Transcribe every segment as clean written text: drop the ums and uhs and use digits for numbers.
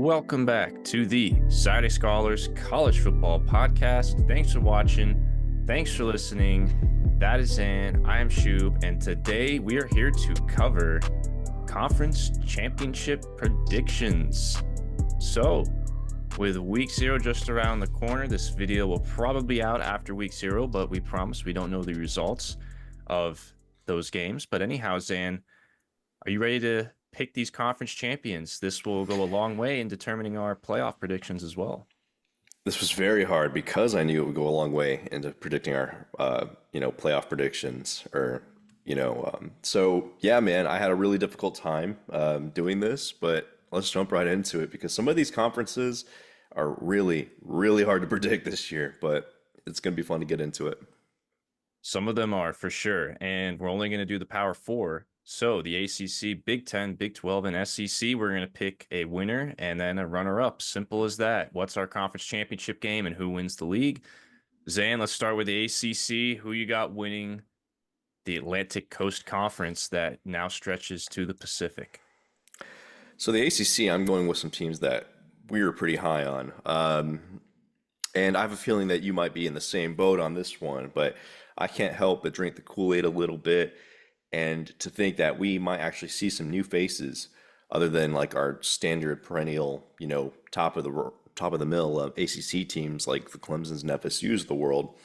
Welcome back to the Saturday Scholars College Football Podcast. Thanks for watching. Thanks for listening. That is Xan. I am Shoob, and today we are here to cover conference championship predictions. So, with week 0 just around the corner, this video will probably be out after week 0, but we promise we don't know the results of those games. But anyhow, Xan, are you ready to pick these conference champions? This will go a long way in determining our playoff predictions as well. This was very hard because I knew it would go a long way into predicting our, playoff predictions. So yeah, man, I had a really difficult time doing this, but let's jump right into it because some of these conferences are really, really hard to predict this year, but it's going to be fun to get into it. Some of them are for sure, and we're only going to do the Power Four. So the ACC, Big 10, Big 12, and SEC, we're going to pick a winner and then a runner-up. Simple as that. What's our conference championship game and who wins the league? Xan, let's start with the ACC. Who you got winning the Atlantic Coast Conference that now stretches to the Pacific? So the ACC, I'm going with some teams that we were pretty high on. And I have a feeling that you might be in the same boat on this one, but I can't help but drink the Kool-Aid a little bit and to think that we might actually see some new faces other than like our standard perennial, top of the mill ACC teams like the Clemsons and FSU's of the world.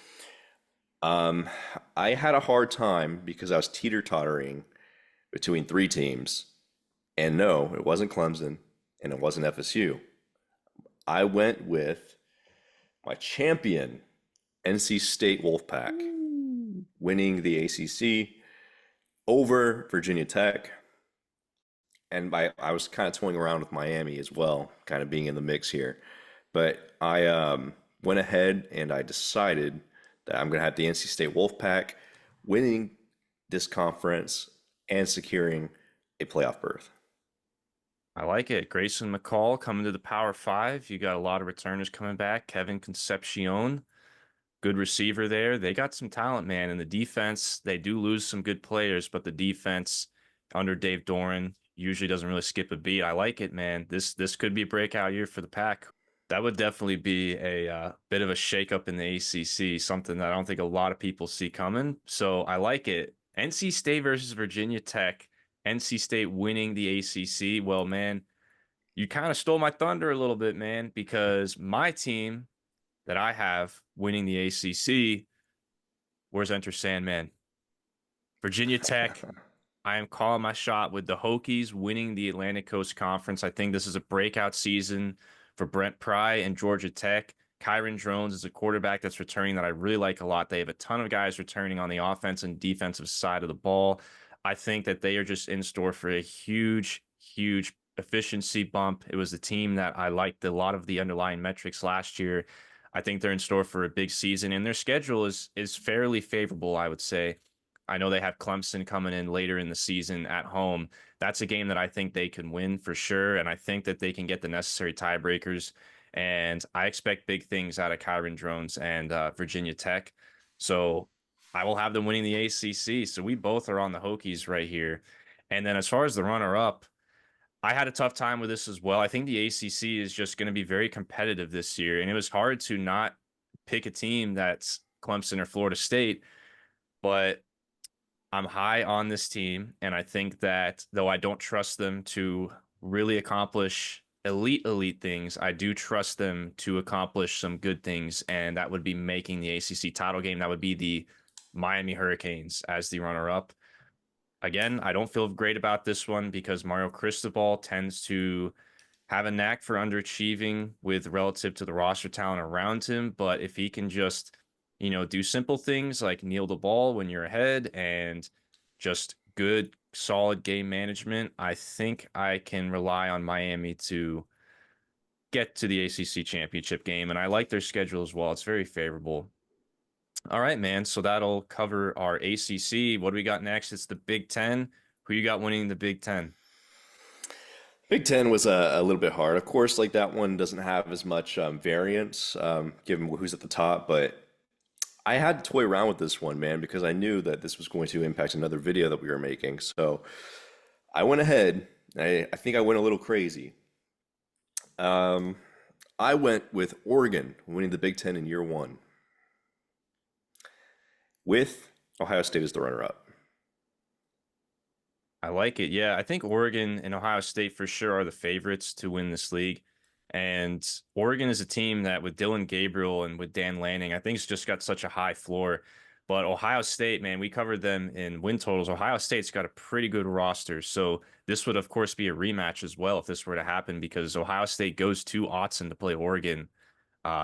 I had a hard time because I was teeter-tottering between 3 teams, and no, it wasn't Clemson and it wasn't FSU. I went with my champion, NC State Wolfpack, winning the ACC over Virginia Tech. And I was kind of toying around with Miami as well, kind of being in the mix here. But I went ahead and I decided that I'm going to have the NC State Wolfpack winning this conference and securing a playoff berth. I like it. Grayson McCall coming to the Power 5. You got a lot of returners coming back. Kevin Concepcion, good receiver there. They got some talent, man. And the defense, they do lose some good players, but the defense under Dave Doran usually doesn't really skip a beat. I like it, man. This could be a breakout year for the Pack. That would definitely be a bit of a shakeup in the ACC, something that I don't think a lot of people see coming. So I like it. NC State versus Virginia Tech. NC State winning the ACC. Well, man, you kind of stole my thunder a little bit, man, because my team that I have winning the ACC, where's Enter Sandman? Virginia Tech. I am calling my shot with the Hokies winning the Atlantic Coast Conference. I think this is a breakout season for Brent Pry and Georgia Tech. Kyron Drones is a quarterback that's returning that I really like a lot. They have a ton of guys returning on the offense and defensive side of the ball. I think that they are just in store for a huge, huge efficiency bump. It was the team that I liked a lot of the underlying metrics last year. I think they're in store for a big season, and their schedule is fairly favorable, I would say. I know they have Clemson coming in later in the season at home. That's a game that I think they can win for sure, and I think that they can get the necessary tiebreakers. And I expect big things out of Kyron Drones and Virginia Tech. So I will have them winning the ACC. So we both are on the Hokies right here. And then as far as the runner-up, I had a tough time with this as well. I think the ACC is just going to be very competitive this year, and it was hard to not pick a team that's Clemson or Florida State, but I'm high on this team, and I think that though I don't trust them to really accomplish elite things, I do trust them to accomplish some good things, and that would be making the ACC title game. That would be the Miami Hurricanes as the runner-up. Again, I don't feel great about this one because Mario Cristobal tends to have a knack for underachieving with relative to the roster talent around him. But if he can just, do simple things like kneel the ball when you're ahead and just good, solid game management, I think I can rely on Miami to get to the ACC championship game. And I like their schedule as well. It's very favorable. All right, man. So that'll cover our ACC. What do we got next? It's the Big Ten. Who you got winning the Big Ten? Big Ten was a little bit hard. Of course, like that one doesn't have as much variance given who's at the top, but I had to toy around with this one, man, because I knew that this was going to impact another video that we were making. So I went ahead. I think I went a little crazy. Um, I went with Oregon winning the Big Ten in year one, with Ohio State as the runner-up. I like it. Yeah, I think Oregon and Ohio State for sure are the favorites to win this league. And Oregon is a team that with Dylan Gabriel and with Dan Lanning, I think it's just got such a high floor. But Ohio State, man, we covered them in win totals. Ohio State's got a pretty good roster. So this would, of course, be a rematch as well if this were to happen because Ohio State goes to Autzen to play Oregon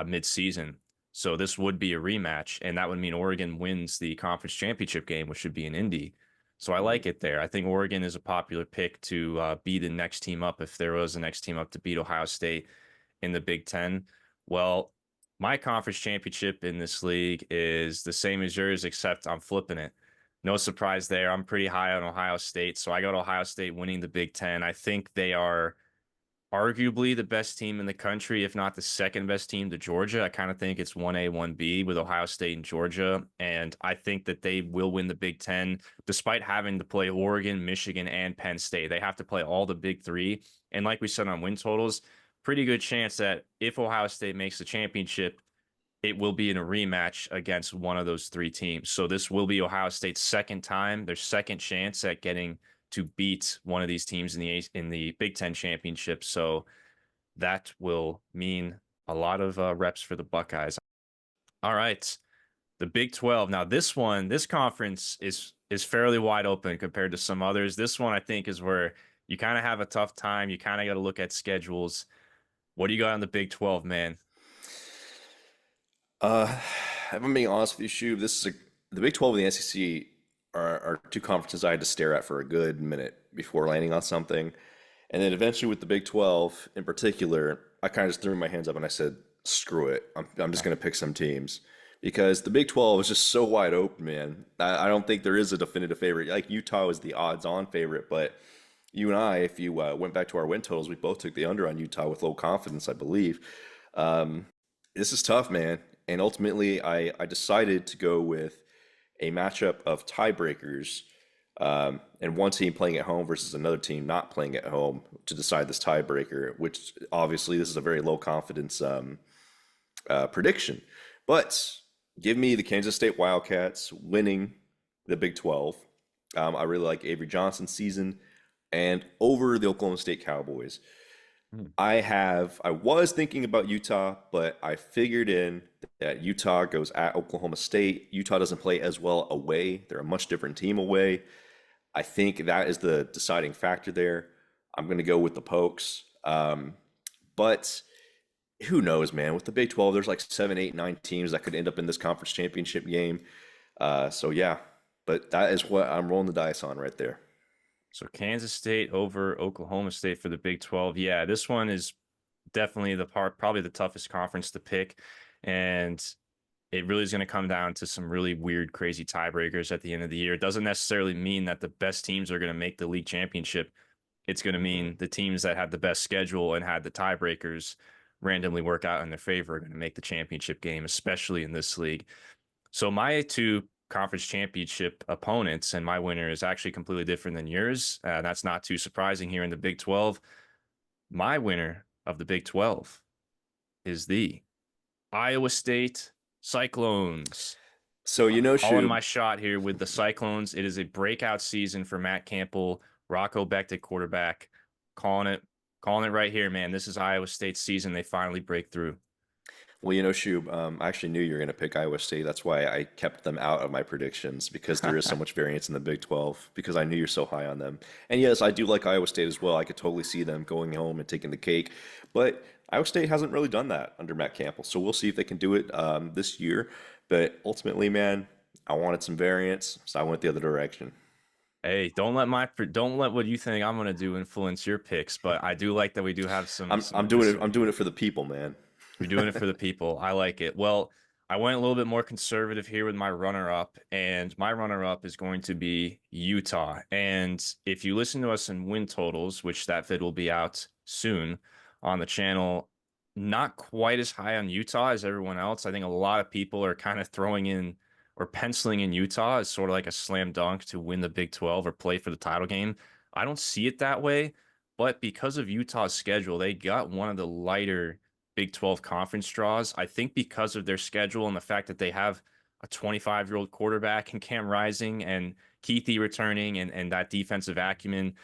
mid-season. So this would be a rematch, and that would mean Oregon wins the conference championship game, which should be in Indy. So I Mhm. like it there. I think Oregon is a popular pick to be the next team up if there was a next team up to beat Ohio State in the Big Ten. Well, my conference championship in this league is the same as yours, except I'm flipping it. No surprise there. I'm pretty high on Ohio State, so I got Ohio State winning the Big Ten. I think they are arguably the best team in the country, if not the second best team to Georgia. I kind of think it's 1A, 1B with Ohio State and Georgia. And I think that they will win the Big Ten despite having to play Oregon, Michigan, and Penn State. They have to play all the big three. And like we said on win totals, pretty good chance that if Ohio State makes the championship, it will be in a rematch against one of those three teams. So this will be Ohio State's second time, their second chance at getting to beat one of these teams in the Big Ten championship. So that will mean a lot of reps for the Buckeyes. All right, the Big 12. Now this conference is fairly wide open compared to some others. This one I think is where you kind of have a tough time. You kind of got to look at schedules. What do you got on the Big 12, man? Uh, if I'm being honest with you, Shub, the Big 12 and the SEC are two conferences I had to stare at for a good minute before landing on something. And then eventually with the Big 12 in particular, I kind of just threw my hands up and I said, screw it. I'm just going to pick some teams because the Big 12 is just so wide open, man. I don't think there is a definitive favorite. Like Utah is the odds on favorite, but you and I, if you went back to our win totals, we both took the under on Utah with low confidence, I believe. Um, this is tough, man. And ultimately, I decided to go with a matchup of tiebreakers and one team playing at home versus another team not playing at home to decide this tiebreaker, which obviously this is a very low confidence prediction. But give me the Kansas State Wildcats winning the Big 12. I really like Avery Johnson's season and over the Oklahoma State Cowboys. Hmm. I was thinking about Utah, but I figured in that Utah goes at Oklahoma State. Utah doesn't play as well away. They're a much different team away. I think that is the deciding factor there. I'm going to go with the Pokes. But who knows, man? With the Big 12, there's like 7, 8, 9 teams that could end up in this conference championship game. So yeah, but that is what I'm rolling the dice on right there. So Kansas State over Oklahoma State for the Big 12. Yeah, this one is definitely probably the toughest conference to pick. And it really is going to come down to some really weird, crazy tiebreakers at the end of the year. It doesn't necessarily mean that the best teams are going to make the league championship. It's going to Mhm. mean the teams that had the best schedule and had the tiebreakers randomly work out in their favor are going to make the championship game, especially in this league. So my two conference championship opponents and my winner is actually completely different than yours. That's not too surprising here in the Big 12. My winner of the Big 12 is the Iowa State Cyclones. So you know, Calling my Shub, shot here with the Cyclones. It is a breakout season for Matt Campbell, Rocco Becht at quarterback. Calling it right here, man. This is Iowa State's season. They finally break through. well, you know, Shub, I actually knew you were going to pick Iowa State. That's why I kept them out of my predictions because there is so much variance in the Big 12 because I knew you're so high on them. And yes, I do like Iowa State as well. I could totally see them going home and taking the cake. But Iowa State hasn't really done that under Matt Campbell. So we'll see if they can do it this year. But ultimately, man, I wanted some variance, so I went the other direction. Hey, don't let what you think I'm gonna do influence your picks, but I do like that we do have some I'm doing it. history I'm doing here. it for the people, man. You're doing it for the people. I like it. Well, I went a little bit more conservative here with my runner up, and my runner up is going to be Utah. And if you listen to us in win totals, which that vid will be out soon on the channel, not quite as high on Utah as everyone else. I think a lot of people are kind of throwing in or penciling in Utah as sort of like a slam dunk to win the Big 12 or play for the title game. I don't see it that way. But because of Utah's schedule, they got one of the lighter Big 12 conference draws. I think because of their schedule and the fact that they have a 25-year-old quarterback in Cam Rising and Keithy returning and that defensive acumen,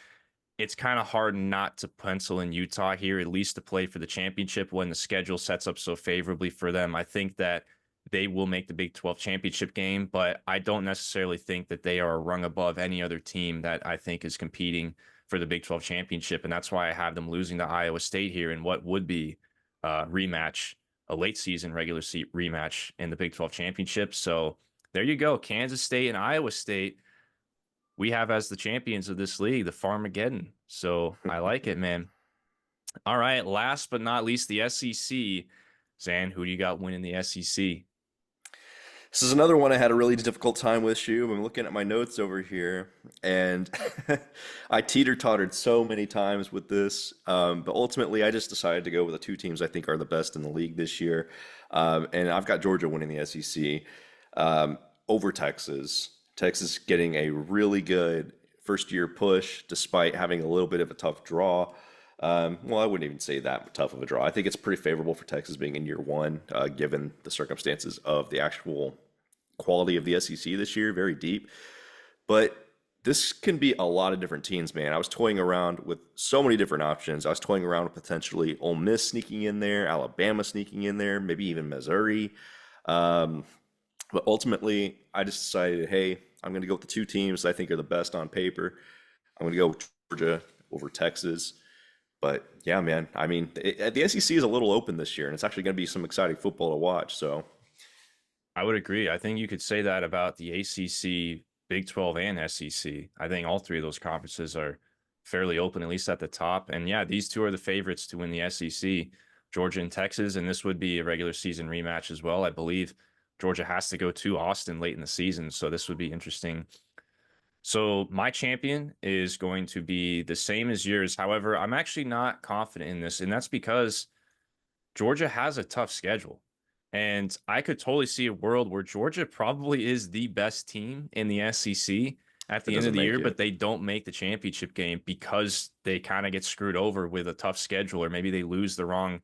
it's kind of hard not to pencil in Utah here, at least to play for the championship when the schedule sets up so favorably for them. I think that they will make the Big 12 championship game, but I don't necessarily think that they are a rung above any other team that I think is competing for the Big 12 championship. And that's why I have them losing to Iowa State here in what would be a rematch, a late season regular seat rematch in the Big 12 championship. So there you go. Kansas State and Iowa State we have as the champions of this league, the Farmageddon. So I like it, man. All right. Last but not least, the SEC. Zan, who do you got winning the SEC? This is another one I had a really difficult time with, Shoob. I'm looking at my notes over here, and I teeter-tottered so many times with this. But ultimately, I just decided to go with the two teams I think are the best in the league this year. And I've got Georgia winning the SEC over Texas. Texas getting a really good first-year push despite having a little bit of a tough draw. Well, I wouldn't even say that tough of a draw. I think it's pretty favorable for Texas being in year one, given the circumstances of the actual quality of the SEC this year, very deep. But this can be a lot of different teams, man. I was toying around with so many different options. I was toying around with potentially Ole Miss sneaking in there, Alabama sneaking in there, maybe even Missouri. Um, but ultimately, I just decided, hey, I'm going to go with the two teams I think are the best on paper. I'm going to go with Georgia over Texas. But yeah, man, I mean, the SEC is a little open this year, and it's actually going to be some exciting football to watch. So I would agree. I think you could say that about the ACC, Big 12, and SEC. I think all three of those conferences are fairly open, at least at the top. And yeah, these two are the favorites to win the SEC, Georgia and Texas. And this would be a regular season rematch as well. I believe Georgia has to go to Austin late in the season. So this would be interesting. So my champion is going to be the same as yours. However, I'm actually not confident in this. And that's because Georgia has a tough schedule. And I could totally see a world where Georgia probably is the best team in the SEC at it the end of doesn't the make year, it. but they don't make the championship game because they kind of get screwed over with a tough schedule, or maybe they have the wrong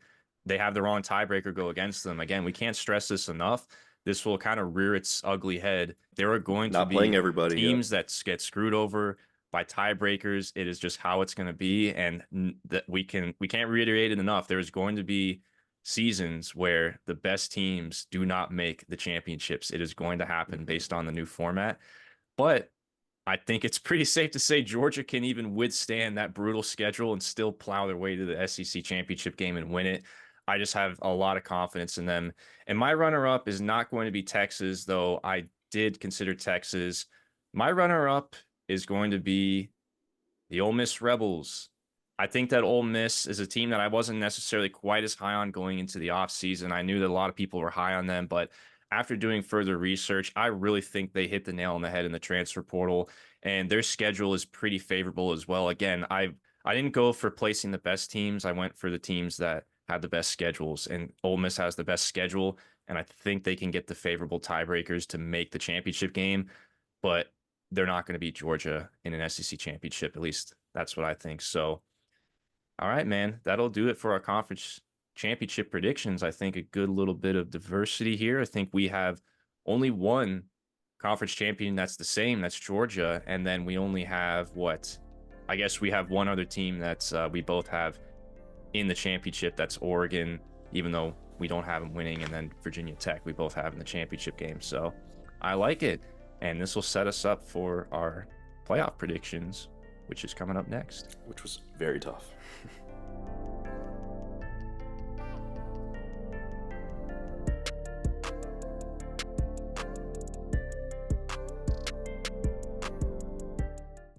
tiebreaker go against them. Again, we can't stress this enough. This will kind of rear its ugly head. There are going to Not playing be everybody. Yep. teams that get screwed over by tiebreakers. It is just how it's going to be, and that we can't reiterate it enough. There is going to be seasons where the best teams do not make the championships. It is going to happen Mhm. based on the new format. But I think it's pretty safe to say Georgia can even withstand that brutal schedule and still plow their way to the SEC championship game and win it. I just have a lot of confidence in them. And my runner up is not going to be Texas, though I did consider Texas. My runner up is going to be the Ole Miss Rebels. I think that Ole Miss is a team that I wasn't necessarily quite as high on going into the offseason. I knew that a lot of people were high on them, but after doing further research, I really think they hit the nail on the head in the transfer portal, and their schedule is pretty favorable as well. Again, I didn't go for placing the best teams. I went for the teams that had the best schedules, and Ole Miss has the best schedule, and I think they can get the favorable tiebreakers to make the championship game, but they're not going to beat Georgia in an SEC championship. At least that's what I think. So, all right, man, that'll do it for our conference championship predictions. I think a good little bit of diversity here. I think we have only one conference champion that's the same. That's Georgia, and then we only have what? I guess we have one other team that's we both have in the championship. That's Oregon, even though we don't have them winning, and then Virginia Tech we both have in the championship game. So I like it, and this will set us up for our playoff predictions, which is coming up next. Which was very tough.